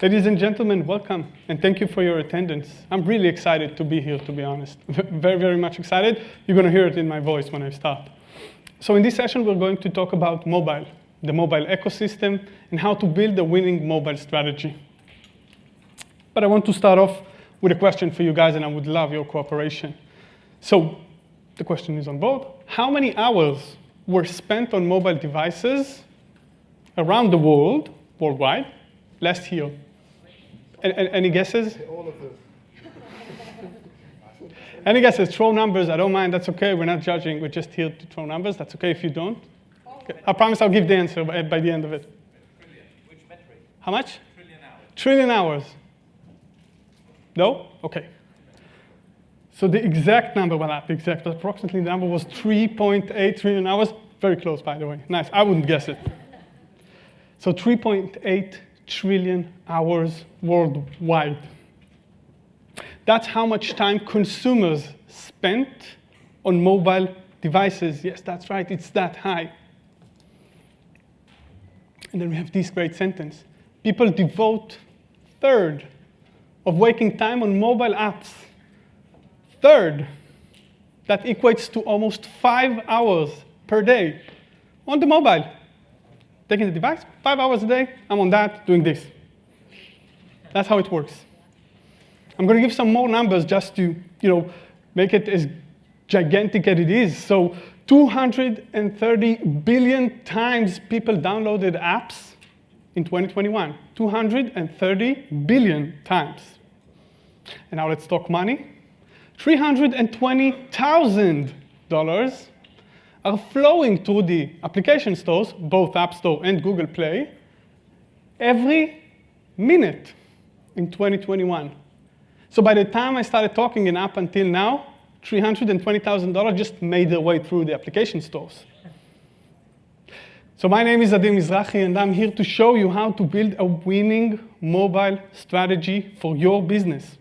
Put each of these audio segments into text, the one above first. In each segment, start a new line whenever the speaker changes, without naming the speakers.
Ladies and gentlemen, welcome, and thank you for your attendance. I'm really excited to be here, to be honest. Very, very much excited. You're going to hear it in my voice when I start. So in this session, we're going to talk about mobile, the mobile ecosystem, and how to build a winning mobile strategy. But I want to start off with a question for you guys, and I would love your cooperation. So the question is on board. How many hours were spent on mobile devices around the world, worldwide, last year? Any guesses?
All of them.
Any guesses? Throw numbers. I don't mind. That's OK. We're not judging. We're just here to throw numbers. That's OK if you don't. Okay. I promise I'll give the answer by the end of it.
Trillion. Which metric?
How much?
Trillion hours.
Trillion hours. No? OK. So the exact number, well, not the exact, but approximately the number was 3.8 trillion hours. Very close, by the way. Nice. I wouldn't guess it. So 3.8 trillion hours worldwide. That's how much time consumers spent on mobile devices. Yes, that's right, it's that high. And then we have this great sentence. People devote a third of waking time on mobile apps. Third. That equates to almost 5 hours per day on the mobile. Taking the device, 5 hours a day, I'm on that, doing this. That's how it works. I'm going to give some more numbers just to make it as gigantic as it is. So 230 billion times people downloaded apps in 2021. 230 billion times. And now let's talk money. $320,000 are flowing through the application stores, both App Store and Google Play, every minute in 2021. So by the time I started talking and up until now, $320,000 just made their way through the application stores. So my name is Adi Mizrahi, and I'm here to show you how to build a winning mobile strategy for your business.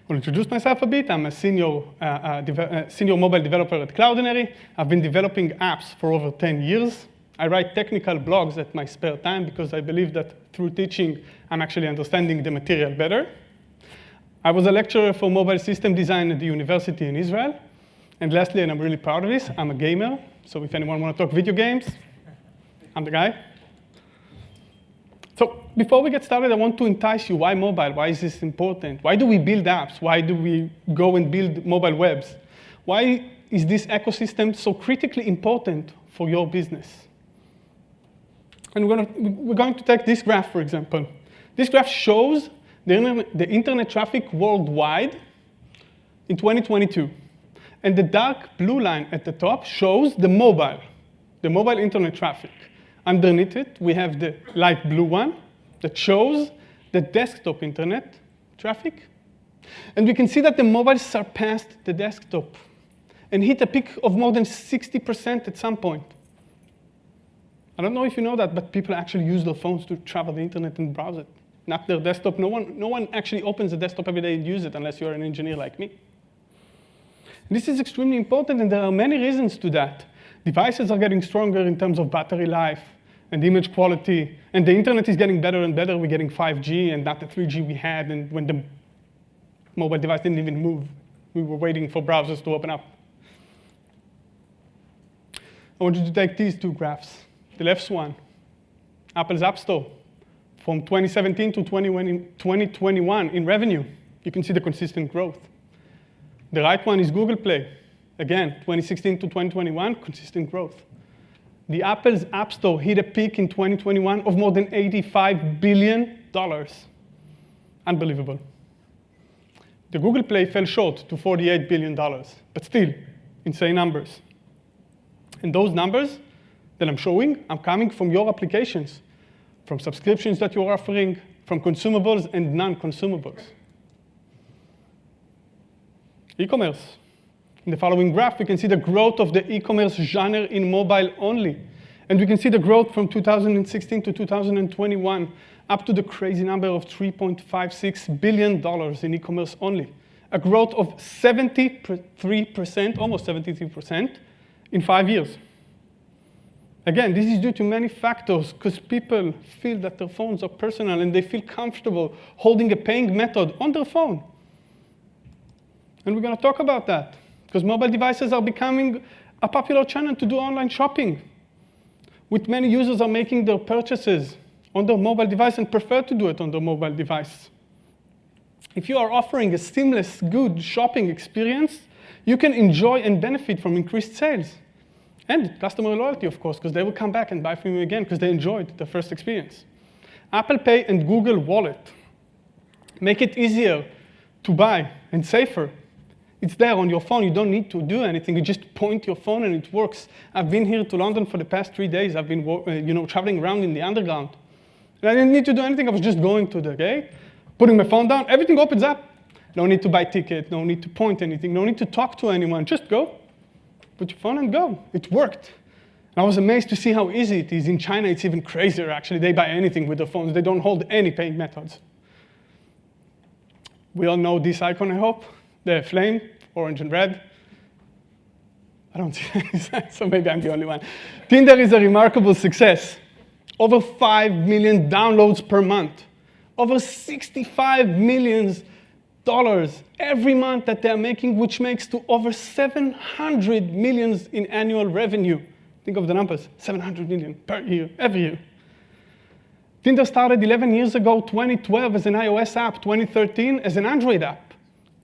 I'll introduce myself a bit. I'm a senior mobile developer at Cloudinary. I've been developing apps for over 10 years. I write technical blogs at my spare time because I believe that through teaching, I'm actually understanding the material better. I was a lecturer for mobile system design at the university in Israel. And lastly, and I'm really proud of this, I'm a gamer. So if anyone wants to talk video games, I'm the guy. So before we get started, I want to entice you. Why mobile? Why is this important? Why do we build apps? Why do we go and build mobile webs? Why is this ecosystem so critically important for your business? And we're going to take this graph, for example. This graph shows the internet traffic worldwide in 2022. And the dark blue line at the top shows the mobile internet traffic. Underneath it, we have the light blue one that shows the desktop internet traffic. And we can see that the mobile surpassed the desktop and hit a peak of more than 60% at some point. I don't know if you know that, but people actually use their phones to travel the internet and browse it, not their desktop. No one actually opens a desktop every day and uses it unless you're an engineer like me. This is extremely important, and there are many reasons to that. Devices are getting stronger in terms of battery life and image quality, and the internet is getting better and better. We're getting 5G and not the 3G we had, and when the mobile device didn't even move, we were waiting for browsers to open up. I want you to take these two graphs. The left one, Apple's App Store, from 2017 to 2021 in revenue. You can see the consistent growth. The right one is Google Play. Again, 2016 to 2021, consistent growth. The Apple's App Store hit a peak in 2021 of more than $85 billion. Unbelievable. The Google Play fell short to $48 billion, but still, insane numbers. And those numbers that I'm showing are coming from your applications, from subscriptions that you're offering, from consumables and non-consumables. E-commerce. In the following graph, we can see the growth of the e-commerce genre in mobile only. And we can see the growth from 2016 to 2021, up to the crazy number of $3.56 billion in e-commerce only. A growth of 73%, almost 73%, in 5 years. Again, this is due to many factors, because people feel that their phones are personal and they feel comfortable holding a paying method on their phone. And we're going to talk about that, because mobile devices are becoming a popular channel to do online shopping, with many users are making their purchases on their mobile device and prefer to do it on their mobile device. If you are offering a seamless, good shopping experience, you can enjoy and benefit from increased sales. And customer loyalty, of course, because they will come back and buy from you again because they enjoyed the first experience. Apple Pay and Google Wallet make it easier to buy and safer. It's there on your phone. You don't need to do anything. You just point your phone and it works. I've been here to London for the past 3 days. I've been traveling around in the underground. And I didn't need to do anything. I was just going to the gate, putting my phone down. Everything opens up. No need to buy ticket. No need to point anything. No need to talk to anyone. Just go. Put your phone and go. It worked. And I was amazed to see how easy it is. In China, it's even crazier, actually. They buy anything with their phones. They don't hold any paying methods. We all know this icon, I hope. The flame, orange and red. I don't see any signs, so maybe I'm the only one. Tinder is a remarkable success. Over 5 million downloads per month. Over $65 million every month that they're making, which makes to over 700 million in annual revenue. Think of the numbers, 700 million per year, every year. Tinder started 11 years ago, 2012 as an iOS app, 2013 as an Android app.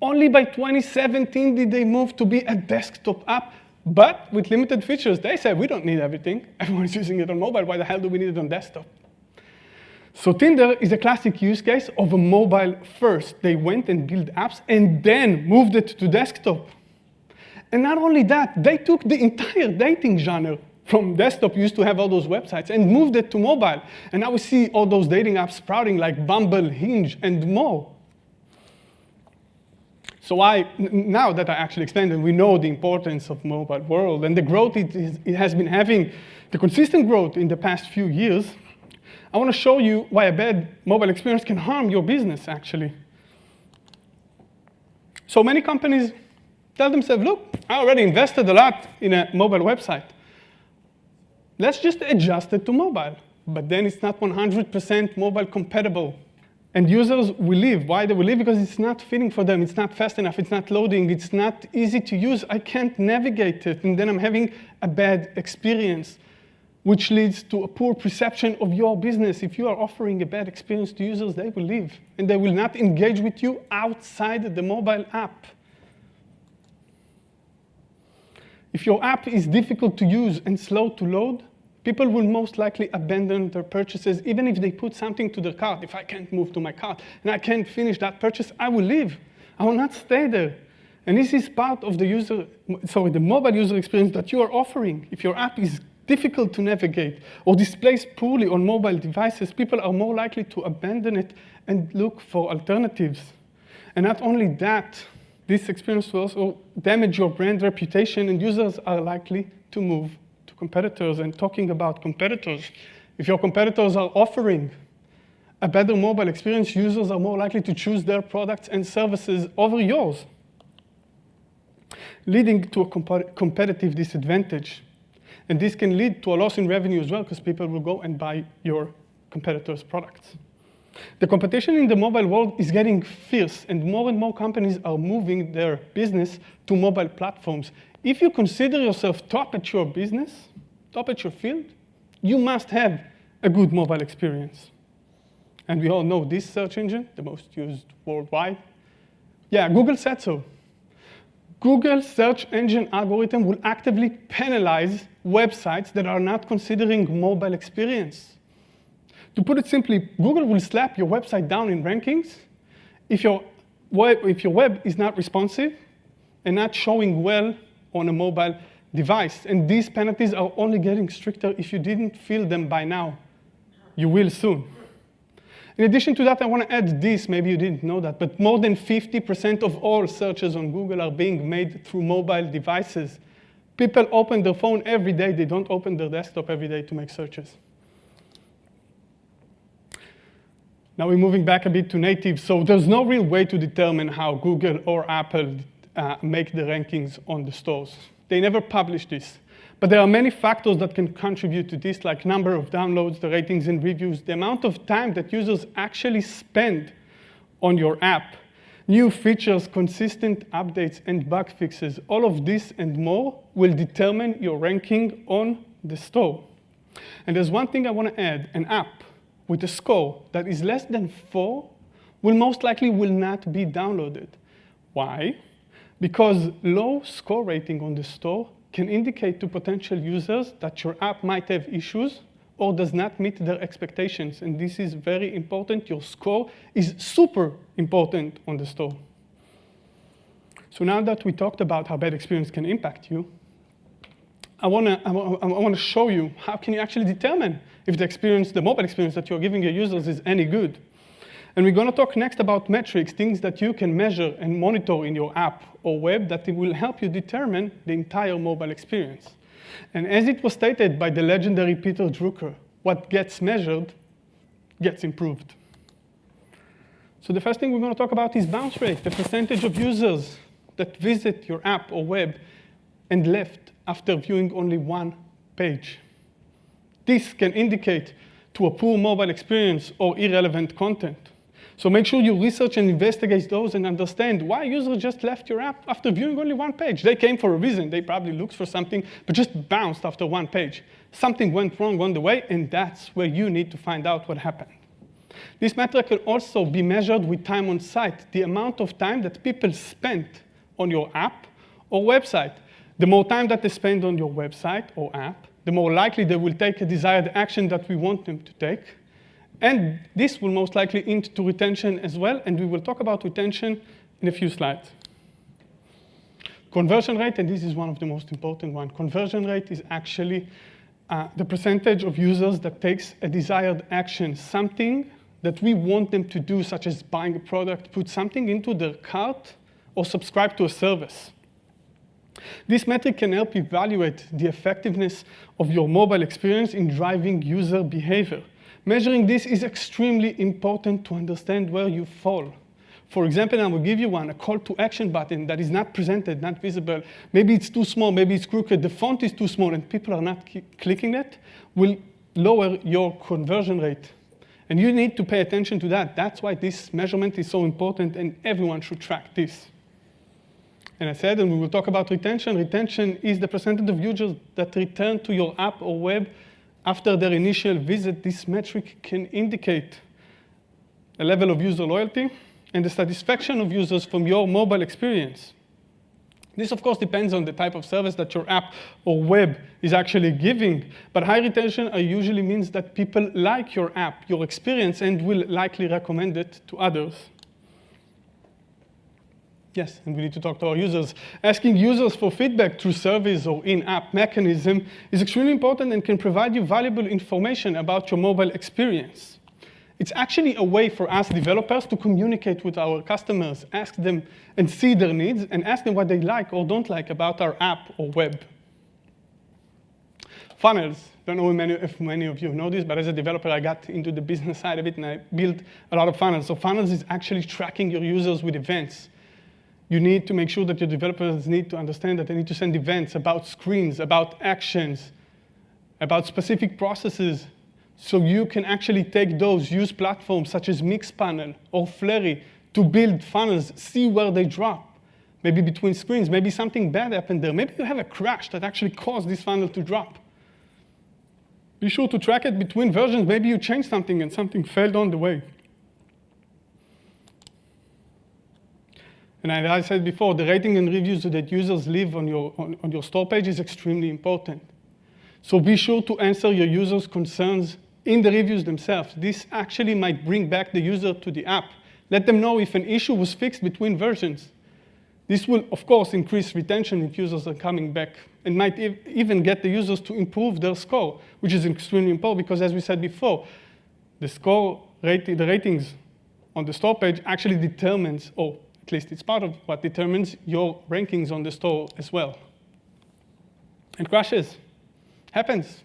Only by 2017 did they move to be a desktop app, but with limited features. They said, we don't need everything. Everyone's using it on mobile. Why the hell do we need it on desktop? So Tinder is a classic use case of a mobile first. They went and built apps and then moved it to desktop. And not only that, they took the entire dating genre from desktop, used to have all those websites, and moved it to mobile. And now we see all those dating apps sprouting like Bumble, Hinge, and more. So now that I actually explained and we know the importance of mobile world and the growth it has been having, the consistent growth in the past few years, I want to show you why a bad mobile experience can harm your business, actually. So many companies tell themselves, look, I already invested a lot in a mobile website. Let's just adjust it to mobile. But then it's not 100% mobile compatible. And users will leave. Why they will leave? Because it's not fitting for them. It's not fast enough. It's not loading. It's not easy to use. I can't navigate it. And then I'm having a bad experience, which leads to a poor perception of your business. If you are offering a bad experience to users, they will leave. And they will not engage with you outside the mobile app. If your app is difficult to use and slow to load, people will most likely abandon their purchases, even if they put something to their cart. If I can't move to my cart and I can't finish that purchase, I will leave. I will not stay there. And this is part of the mobile user experience that you are offering. If your app is difficult to navigate or displays poorly on mobile devices, people are more likely to abandon it and look for alternatives. And not only that, this experience will also damage your brand reputation, and users are likely to move to competitors. And talking about competitors, if your competitors are offering a better mobile experience, users are more likely to choose their products and services over yours, leading to a competitive disadvantage. And this can lead to a loss in revenue as well, because people will go and buy your competitors' products. The competition in the mobile world is getting fierce, and more companies are moving their business to mobile platforms. If you consider yourself top at your business, top at your field, you must have a good mobile experience. And we all know this search engine, the most used worldwide. Yeah, Google said so. Google's search engine algorithm will actively penalize websites that are not considering mobile experience. To put it simply, Google will slap your website down in rankings if your web is not responsive and not showing well on a mobile device. And these penalties are only getting stricter. If you didn't feel them by now, you will soon. In addition to that, I want to add this. Maybe you didn't know that, but more than 50% of all searches on Google are being made through mobile devices. People open their phone every day. They don't open their desktop every day to make searches. Now we're moving back a bit to native. So there's no real way to determine how Google or Apple make the rankings on the stores. They never publish this. But there are many factors that can contribute to this, like number of downloads, the ratings and reviews, the amount of time that users actually spend on your app, new features, consistent updates, and bug fixes. All of this and more will determine your ranking on the store. And there's one thing I want to add. An app with a score that is less than 4 will most likely not be downloaded. Why? Because low score rating on the store can indicate to potential users that your app might have issues or does not meet their expectations. And this is very important. Your score is super important on the store. So now that we talked about how bad experience can impact you, I want to show you how can you actually determine if the mobile experience that you're giving your users is any good. And we're going to talk next about metrics, things that you can measure and monitor in your app or web that will help you determine the entire mobile experience. And as it was stated by the legendary Peter Drucker, what gets measured gets improved. So the first thing we're going to talk about is bounce rate, the percentage of users that visit your app or web and left after viewing only one page. This can indicate to a poor mobile experience or irrelevant content. So make sure you research and investigate those and understand why users just left your app after viewing only one page. They came for a reason. They probably looked for something, but just bounced after one page. Something went wrong on the way, and that's where you need to find out what happened. This metric can also be measured with time on site, the amount of time that people spent on your app or website. The more time that they spend on your website or app, the more likely they will take a desired action that we want them to take. And this will most likely lead to retention as well, and we will talk about retention in a few slides. Conversion rate, and this is one of the most important ones. Conversion rate is actually the percentage of users that takes a desired action, something that we want them to do, such as buying a product, put something into their cart, or subscribe to a service. This metric can help evaluate the effectiveness of your mobile experience in driving user behavior. Measuring this is extremely important to understand where you fall. For example, I will give you one, a call to action button that is not presented, not visible. Maybe it's too small, maybe it's crooked, the font is too small, and people are not clicking it, will lower your conversion rate. And you need to pay attention to that. That's why this measurement is so important, and everyone should track this. And I said, and we will talk about retention. Retention is the percentage of users that return to your app or web after their initial visit. This metric can indicate a level of user loyalty and the satisfaction of users from your mobile experience. This, of course, depends on the type of service that your app or web is actually giving. But high retention usually means that people like your app, your experience, and will likely recommend it to others. Yes, and we need to talk to our users. Asking users for feedback through surveys or in-app mechanism is extremely important and can provide you valuable information about your mobile experience. It's actually a way for us developers to communicate with our customers, ask them and see their needs, and ask them what they like or don't like about our app or web. Funnels. I don't know if many of you know this, but as a developer, I got into the business side of it, and I built a lot of funnels. So funnels is actually tracking your users with events. You need to make sure that your developers need to understand that they need to send events about screens, about actions, about specific processes, so you can actually take those, use platforms such as Mixpanel or Flurry to build funnels, see where they drop, maybe between screens, maybe something bad happened there. Maybe you have a crash that actually caused this funnel to drop. Be sure to track it between versions. Maybe you changed something and something failed on the way. And as I said before, the rating and reviews that users leave on your store page is extremely important. So be sure to answer your users' concerns in the reviews themselves. This actually might bring back the user to the app. Let them know if an issue was fixed between versions. This will, of course, increase retention if users are coming back, and might even get the users to improve their score, which is extremely important because, as we said before, the ratings on the store page actually determines, or at least it's part of what determines your rankings on the store as well. And crashes. Happens.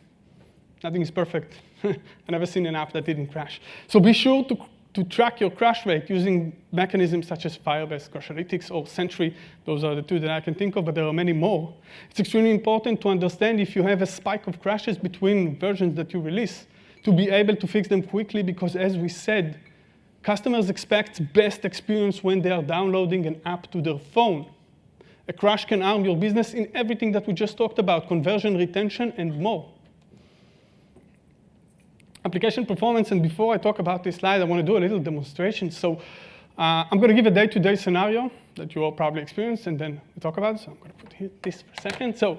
Nothing is perfect. I've never seen an app that didn't crash. So be sure to track your crash rate using mechanisms such as Firebase Crashlytics or Sentry. Those are the two that I can think of, but there are many more. It's extremely important to understand if you have a spike of crashes between versions that you release, to be able to fix them quickly, because as we said, customers expect best experience when they are downloading an app to their phone. A crash can harm your business in everything that we just talked about, conversion, retention, and more. Application performance, and before I talk about this slide, I want to do a little demonstration. So I'm going to give a day-to-day scenario that you all probably experienced, and then we talk about it. So I'm going to put here this for a second. So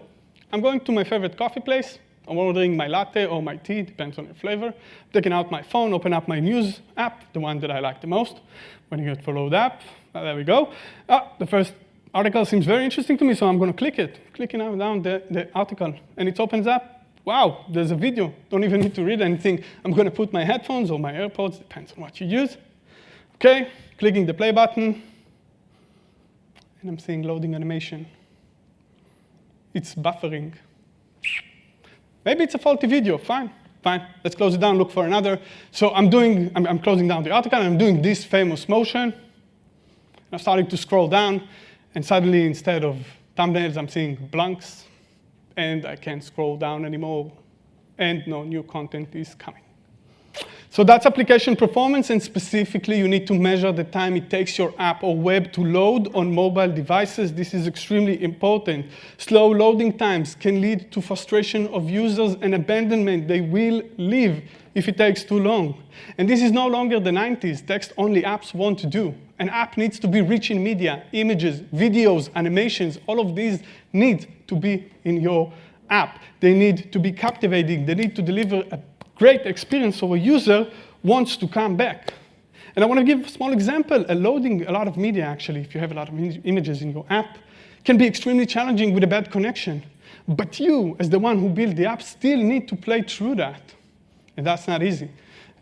I'm going to my favorite coffee place. I'm ordering my latte or my tea, depends on your flavor. Taking out my phone, open up my news app, the one that I like the most. When you get for load app, there we go. The first article seems very interesting to me, so I'm going to click it. Clicking down the article, and it opens up. Wow, there's a video. Don't even need to read anything. I'm going to put my headphones or my AirPods, depends on what you use. OK, clicking the play button. And I'm seeing loading animation. It's buffering. Maybe it's a faulty video. Fine. Let's close it down, look for another. So I'm closing down the article, and I'm doing this famous motion. I'm starting to scroll down, and suddenly, instead of thumbnails, I'm seeing blanks. And I can't scroll down anymore, and no new content is coming. So that's application performance, and specifically, you need to measure the time it takes your app or web to load on mobile devices. This is extremely important. Slow loading times can lead to frustration of users and abandonment. They will leave if it takes too long. And this is no longer the 90s. Text-only apps won't do. An app needs to be rich in media, images, videos, animations. All of these need to be in your app. They need to be captivating. They need to deliver a great experience so a user wants to come back. And I want to give a small example. Loading a lot of media, actually, if you have a lot of images in your app, can be extremely challenging with a bad connection. But you, as the one who built the app, still need to play through that. And that's not easy.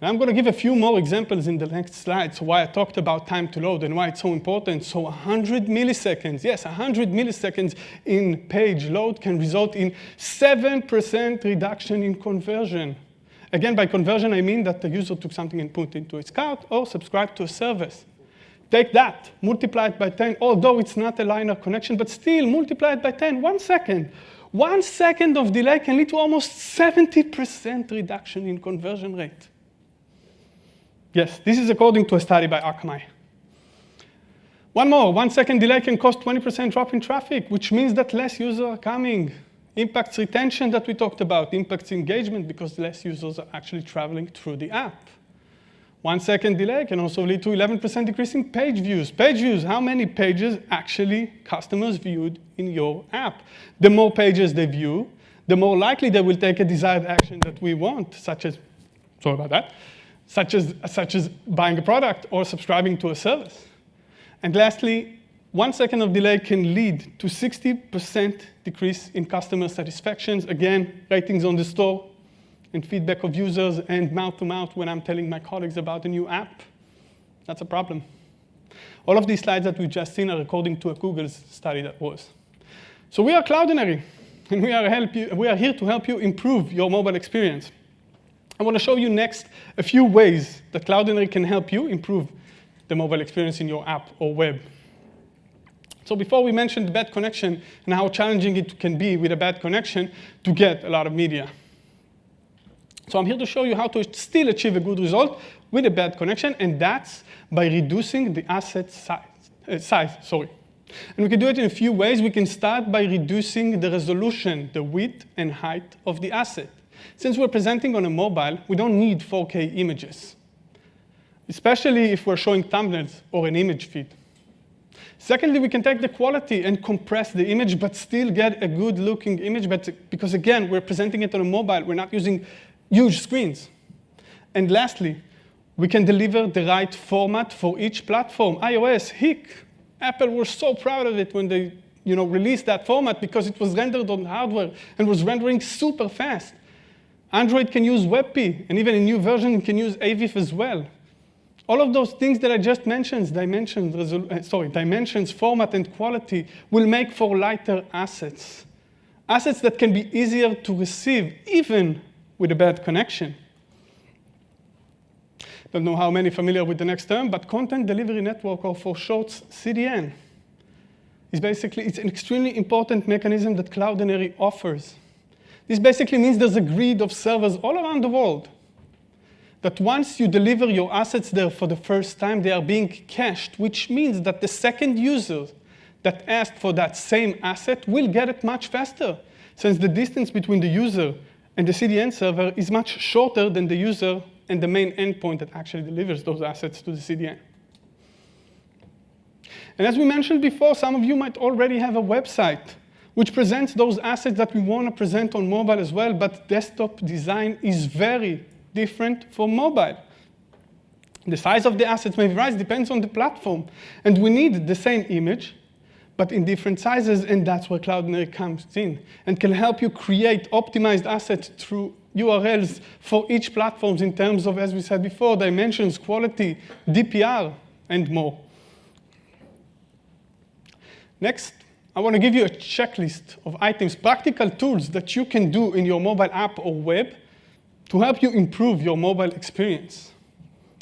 And I'm going to give a few more examples in the next slide, so why I talked about time to load and why it's so important. So 100 milliseconds, yes, 100 milliseconds in page load can result in 7% reduction in conversion. Again, by conversion, I mean that the user took something and put it into its cart or subscribed to a service. Take that, multiply it by 10, although it's not a linear connection, but still multiply it by 10, 1 second. 1 second of delay can lead to almost 70% reduction in conversion rate. Yes, this is according to a study by Akamai. One more, 1 second delay can cause 20% drop in traffic, which means that less users are coming. Impacts retention that we talked about, impacts engagement because less users are actually traveling through the app. 1 second delay can also lead to 11% decrease in page views. Page views, how many pages actually customers viewed in your app? The more pages they view, the more likely they will take a desired action that we want, such as buying a product or subscribing to a service. And lastly, 1 second of delay can lead to 60% decrease in customer satisfactions. Again, ratings on the store and feedback of users and mouth-to-mouth when I'm telling my colleagues about a new app. That's a problem. All of these slides that we've just seen are according to a Google study that was. So we are Cloudinary, and we are here to help you improve your mobile experience. I want to show you next a few ways that Cloudinary can help you improve the mobile experience in your app or web. So before we mentioned the bad connection and how challenging it can be with a bad connection to get a lot of media. So I'm here to show you how to still achieve a good result with a bad connection, and that's by reducing the asset size. And we can do it in a few ways. We can start by reducing the resolution, the width and height of the asset. Since we're presenting on a mobile, we don't need 4K images, especially if we're showing thumbnails or an image feed. Secondly, we can take the quality and compress the image, but still get a good-looking image, because again, we're presenting it on a mobile. We're not using huge screens. And lastly, we can deliver the right format for each platform. iOS, Apple were so proud of it when they released that format because it was rendered on hardware and was rendering super fast. Android can use WebP, and even a new version can use AVIF as well. All of those things that I just mentioned, dimensions, format, and quality, will make for lighter assets. Assets that can be easier to receive, even with a bad connection. Don't know how many familiar with the next term, but Content Delivery Network, or for short, CDN, is basically, it's an extremely important mechanism that Cloudinary offers. This basically means there's a grid of servers all around the world that once you deliver your assets there for the first time, they are being cached, which means that the second user that asked for that same asset will get it much faster, since the distance between the user and the CDN server is much shorter than the user and the main endpoint that actually delivers those assets to the CDN. And as we mentioned before, some of you might already have a website which presents those assets that we want to present on mobile as well, but desktop design is very different for mobile. The size of the assets may vary, depends on the platform, and we need the same image, but in different sizes, and that's where Cloudinary comes in and can help you create optimized assets through URLs for each platform in terms of, as we said before, dimensions, quality, DPR, and more. Next, I want to give you a checklist of items, practical tools that you can do in your mobile app or web to help you improve your mobile experience.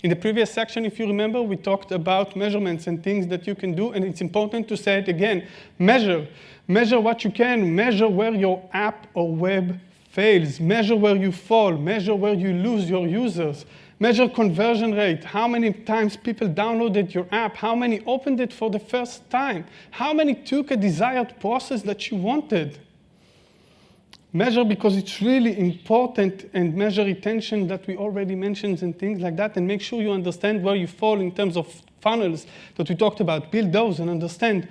In the previous section, if you remember, we talked about measurements and things that you can do, and it's important to say it again. Measure. Measure what you can. Measure where your app or web fails. Measure where you fall. Measure where you lose your users. Measure conversion rate. How many times people downloaded your app? How many opened it for the first time? How many took a desired process that you wanted? Measure because it's really important, and measure retention that we already mentioned and things like that, and make sure you understand where you fall in terms of funnels that we talked about. Build those and understand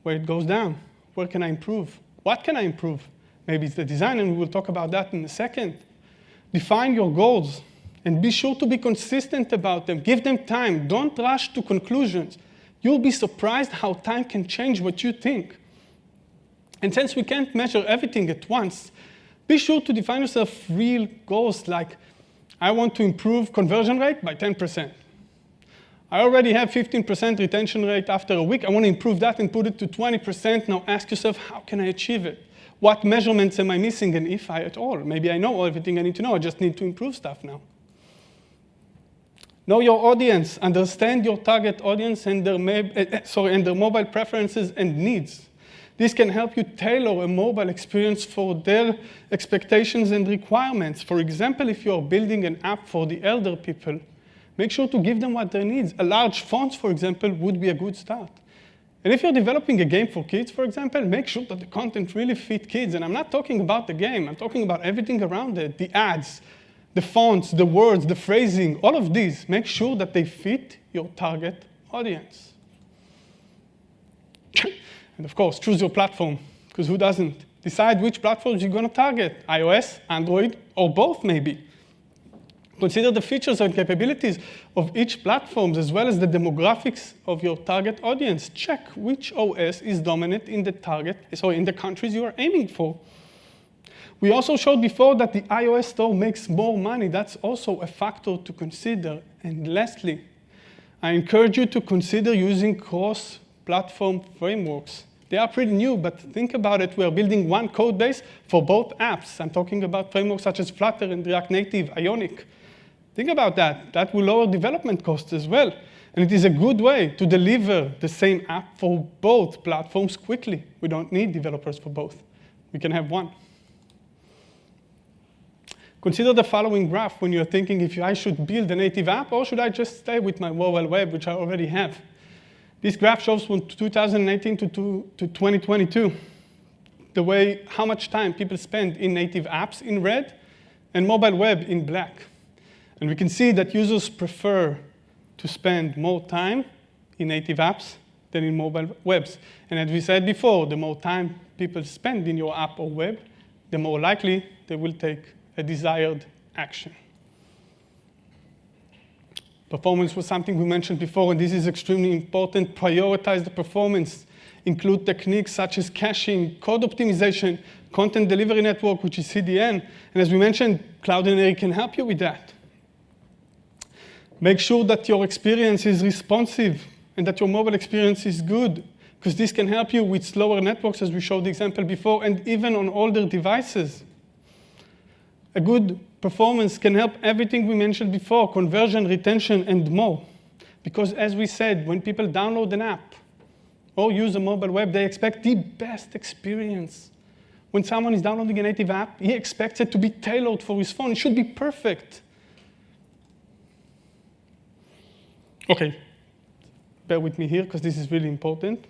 where it goes down. Where can I improve? What can I improve? Maybe it's the design, and we will talk about that in a second. Define your goals and be sure to be consistent about them. Give them time. Don't rush to conclusions. You'll be surprised how time can change what you think. And since we can't measure everything at once, be sure to define yourself real goals like, I want to improve conversion rate by 10%. I already have 15% retention rate after a week. I want to improve that and put it to 20%. Now ask yourself, how can I achieve it? What measurements am I missing, and if I at all? Maybe I know everything I need to know. I just need to improve stuff now. Know your audience. Understand your target audience and their mobile preferences and needs. This can help you tailor a mobile experience for their expectations and requirements. For example, if you're building an app for the elder people, make sure to give them what they need. A large font, for example, would be a good start. And if you're developing a game for kids, for example, make sure that the content really fit kids. And I'm not talking about the game. I'm talking about everything around it, the ads, the fonts, the words, the phrasing, all of these. Make sure that they fit your target audience. And of course, choose your platform, because who doesn't? Decide which platforms you're going to target, iOS, Android, or both maybe. Consider the features and capabilities of each platform, as well as the demographics of your target audience. Check which OS is dominant in the countries you are aiming for. We also showed before that the iOS store makes more money. That's also a factor to consider. And lastly, I encourage you to consider using cross-platform frameworks. They are pretty new, but think about it. We are building one code base for both apps. I'm talking about frameworks such as Flutter and React Native, Ionic. Think about that. That will lower development costs as well. And it is a good way to deliver the same app for both platforms quickly. We don't need developers for both. We can have one. Consider the following graph when you're thinking if I should build a native app or should I just stay with my mobile web, which I already have. This graph shows from 2019 to 2022 how much time people spend in native apps in red and mobile web in black. And we can see that users prefer to spend more time in native apps than in mobile webs. And as we said before, the more time people spend in your app or web, the more likely they will take a desired action. Performance was something we mentioned before, and this is extremely important. Prioritize the performance. Include techniques such as caching, code optimization, content delivery network, which is CDN. And as we mentioned, Cloudinary can help you with that. Make sure that your experience is responsive and that your mobile experience is good, because this can help you with slower networks, as we showed the example before, and even on older devices. A good performance can help everything we mentioned before, conversion, retention, and more. Because as we said, when people download an app or use a mobile web, they expect the best experience. When someone is downloading a native app, he expects it to be tailored for his phone. It should be perfect. Okay, bear with me here because this is really important.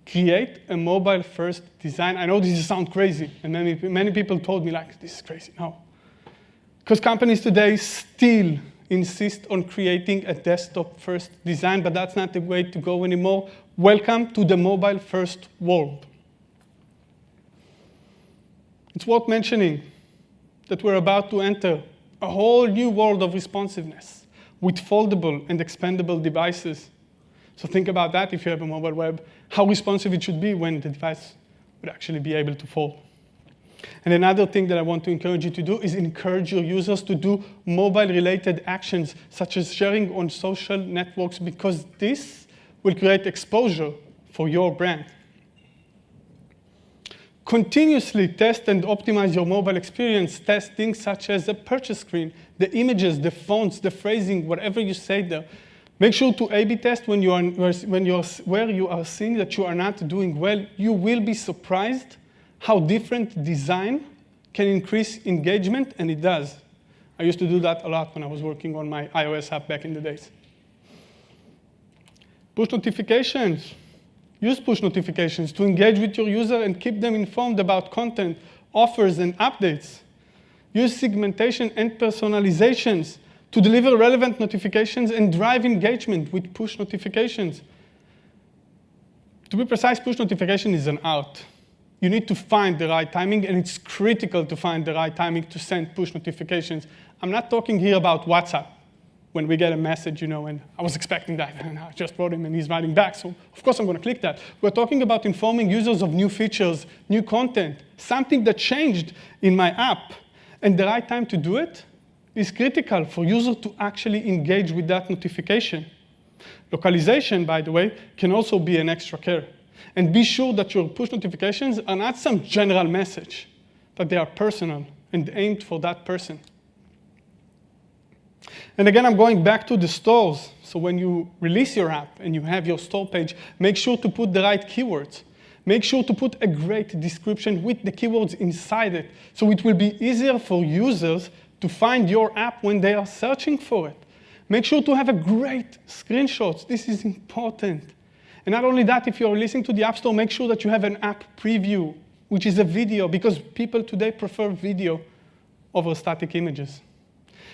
Create a mobile-first design. I know this sounds crazy, and many people told me, like, this is crazy. No. Because companies today still insist on creating a desktop-first design, but that's not the way to go anymore. Welcome to the mobile-first world. It's worth mentioning that we're about to enter a whole new world of responsiveness with foldable and expandable devices. So think about that if you have a mobile web, how responsive it should be when the device would actually be able to fold. And another thing that I want to encourage you to do is encourage your users to do mobile-related actions, such as sharing on social networks, because this will create exposure for your brand. Continuously test and optimize your mobile experience. Test things such as the purchase screen, the images, the fonts, the phrasing, whatever you say there. Make sure to A/B test where you are seeing that you are not doing well. You will be surprised how different design can increase engagement, and it does. I used to do that a lot when I was working on my iOS app back in the days. Push notifications. Use push notifications to engage with your user and keep them informed about content, offers, and updates. Use segmentation and personalizations to deliver relevant notifications and drive engagement with push notifications. To be precise, push notification is an art. You need to find the right timing, and it's critical to find the right timing to send push notifications. I'm not talking here about WhatsApp, when we get a message, and I was expecting that, and I just wrote him, and he's writing back, so of course I'm going to click that. We're talking about informing users of new features, new content, something that changed in my app, and the right time to do it is critical for users to actually engage with that notification. Localization, by the way, can also be an extra care. And be sure that your push notifications are not some general message, but they are personal and aimed for that person. And again, I'm going back to the stores. So when you release your app and you have your store page, make sure to put the right keywords. Make sure to put a great description with the keywords inside it, so it will be easier for users to find your app when they are searching for it. Make sure to have a great screenshots. This is important. And not only that, if you're listening to the App Store, make sure that you have an app preview, which is a video, because people today prefer video over static images.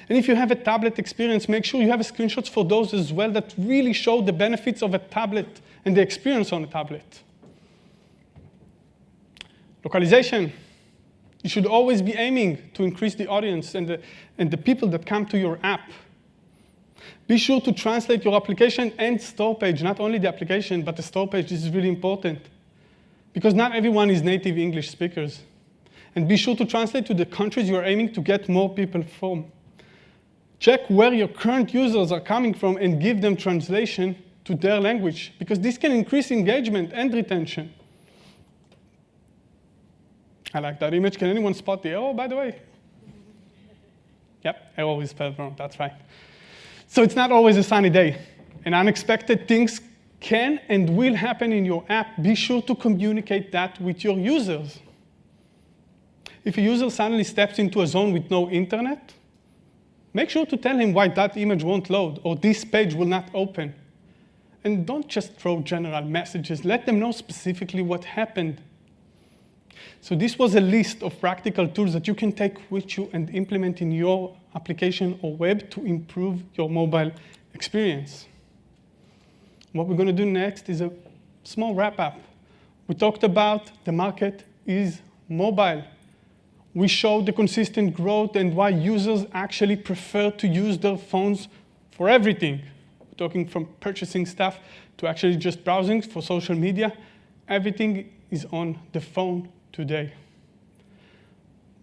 And if you have a tablet experience, make sure you have screenshots for those as well that really show the benefits of a tablet and the experience on a tablet. Localization. You should always be aiming to increase the audience and the people that come to your app. Be sure to translate your application and store page, not only the application, but the store page. This is really important, because not everyone is native English speakers. And be sure to translate to the countries you are aiming to get more people from. Check where your current users are coming from and give them translation to their language, because this can increase engagement and retention. I like that image. Can anyone spot the arrow, by the way? Yep, arrow is spelled wrong, that's right. So it's not always a sunny day, and unexpected things can and will happen in your app. Be sure to communicate that with your users. If a user suddenly steps into a zone with no internet, make sure to tell him why that image won't load or this page will not open. And don't just throw general messages. Let them know specifically what happened. So this was a list of practical tools that you can take with you and implement in your application or web to improve your mobile experience. What we're going to do next is a small wrap-up. We talked about the market is mobile. We showed the consistent growth and why users actually prefer to use their phones for everything. We're talking from purchasing stuff to actually just browsing for social media. Everything is on the phone today.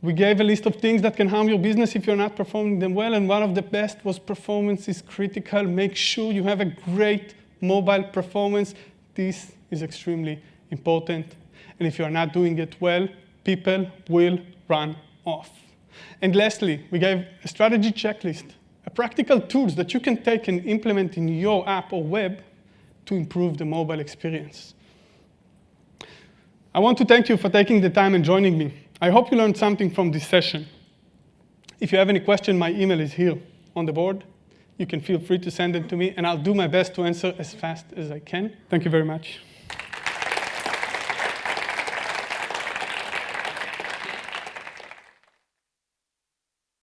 We gave a list of things that can harm your business if you're not performing them well, and one of the best was performance is critical. Make sure you have a great mobile performance. This is extremely important. And if you're not doing it well, people will run off. And lastly, we gave a strategy checklist, a practical tools that you can take and implement in your app or web to improve the mobile experience. I want to thank you for taking the time and joining me. I hope you learned something from this session. If you have any question, my email is here on the board. You can feel free to send it to me, and I'll do my best to answer as fast as I can. Thank you very much.